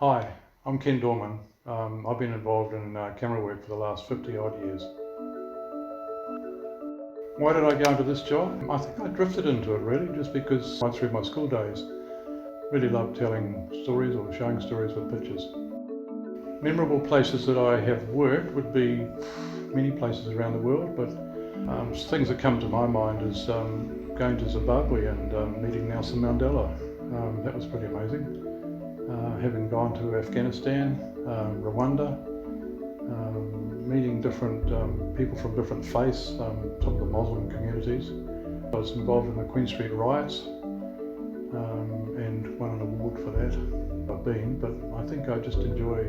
Hi, I'm Ken Dorman. I've been involved in camera work for the last 50 odd years. Why did I go into this job? I think I drifted into it really just because right through my school days really loved telling stories or showing stories with pictures. Memorable places that I have worked would be many places around the world, but things that come to my mind is going to Zimbabwe and meeting Nelson Mandela. That was pretty amazing. Having gone to Afghanistan, Rwanda, meeting different people from different faiths, some of the Muslim communities. I was involved in the Queen Street riots and won an award for that. I've been, but I think I just enjoy,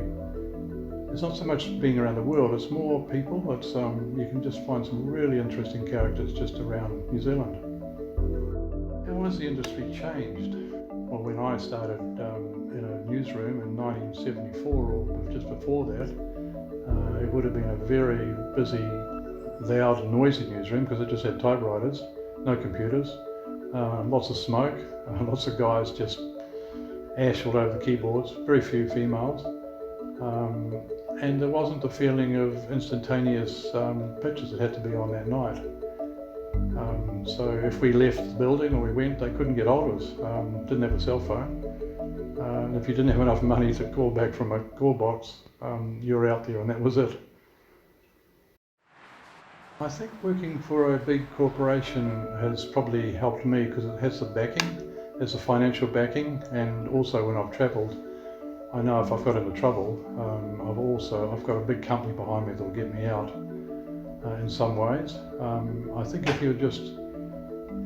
it's not so much being around the world, it's more people. It's you can just find some really interesting characters just around New Zealand. How has the industry changed? Well, when I started in a newsroom in 1974 or just before that, it would have been a very busy, loud, noisy newsroom because it just had typewriters, no computers, lots of smoke, lots of guys just ash all over the keyboards, very few females, and there wasn't the feeling of instantaneous pictures that had to be on that night. So if we left the building or we went, they couldn't get hold of us, didn't have a cell phone. And if you didn't have enough money to call back from a call box, you were out there and that was it. I think working for a big corporation has probably helped me because it has the backing, has the financial backing, and also when I've travelled, I know if I've got into trouble, I've got a big company behind me that'll get me out in some ways. I think if you're just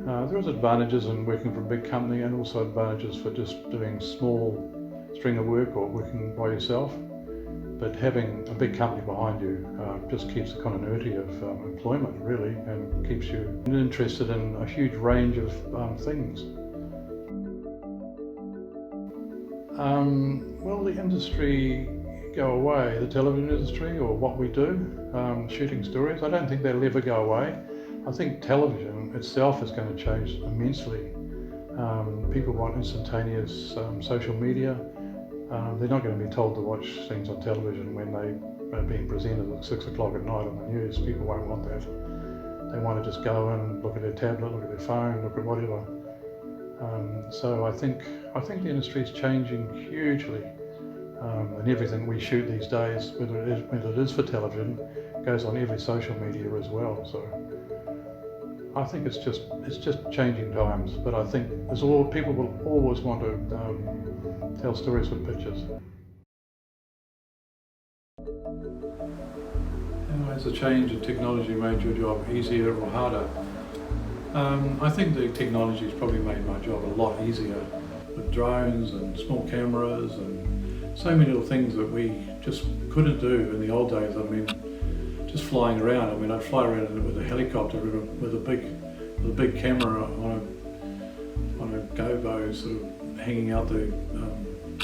there is advantages in working for a big company and also advantages for just doing small string of work or working by yourself. But having a big company behind you just keeps the continuity of employment really and keeps you interested in a huge range of things. Will the industry go away, the television industry or what we do, shooting stories? I don't think they'll ever go away. I think television itself is going to change immensely. People want instantaneous social media. They're not going to be told to watch things on television when they are being presented at 6 o'clock at night on the news. People won't want that. They want to just go and look at their tablet, look at their phone, look at whatever. So I think the industry is changing hugely. And everything we shoot these days, whether it is for television, goes on every social media as well. So I think it's just changing times. But I think people will always want to tell stories with pictures. How has the change in technology made your job easier or harder? I think the technology has probably made my job a lot easier with drones and small cameras and so many little things that we just couldn't do in the old days. I mean, just flying around. I mean, I'd fly around with a helicopter with a big camera on a GoPro sort of hanging out the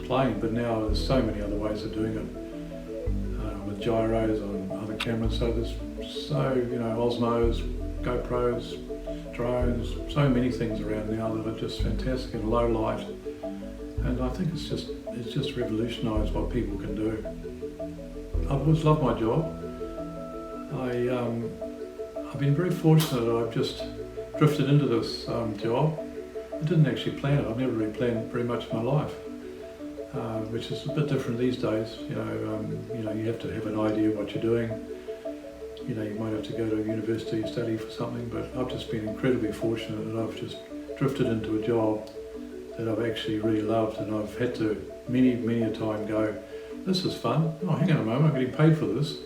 plane. But now there's so many other ways of doing it with gyros on other cameras. So there's Osmos, GoPros, drones, so many things around now that are just fantastic in low light. And I think it's just revolutionised what people can do. I've always loved my job. I've been very fortunate that I've just drifted into this job. I didn't actually plan it. I've never really planned very much in my life, which is a bit different these days. You have to have an idea of what you're doing. You might have to go to university, study for something, but I've just been incredibly fortunate that I've just drifted into a job that I've actually really loved, and I've had to many a time go, this is fun. Oh, hang on a moment, I'm getting paid for this.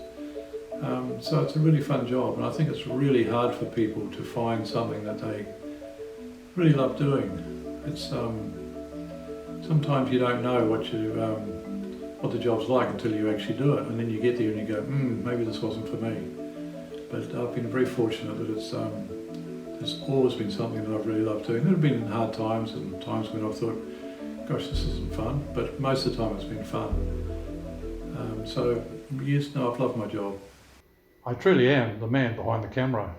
So it's a really fun job, and I think it's really hard for people to find something that they really love doing. It's sometimes you don't know what the job's like until you actually do it, and then you get there and you go, maybe this wasn't for me. But I've been very fortunate that it's always been something that I've really loved doing. There have been hard times and times when I've thought, gosh, this isn't fun, but most of the time it's been fun. So yes, no, I've loved my job. I truly am the man behind the camera.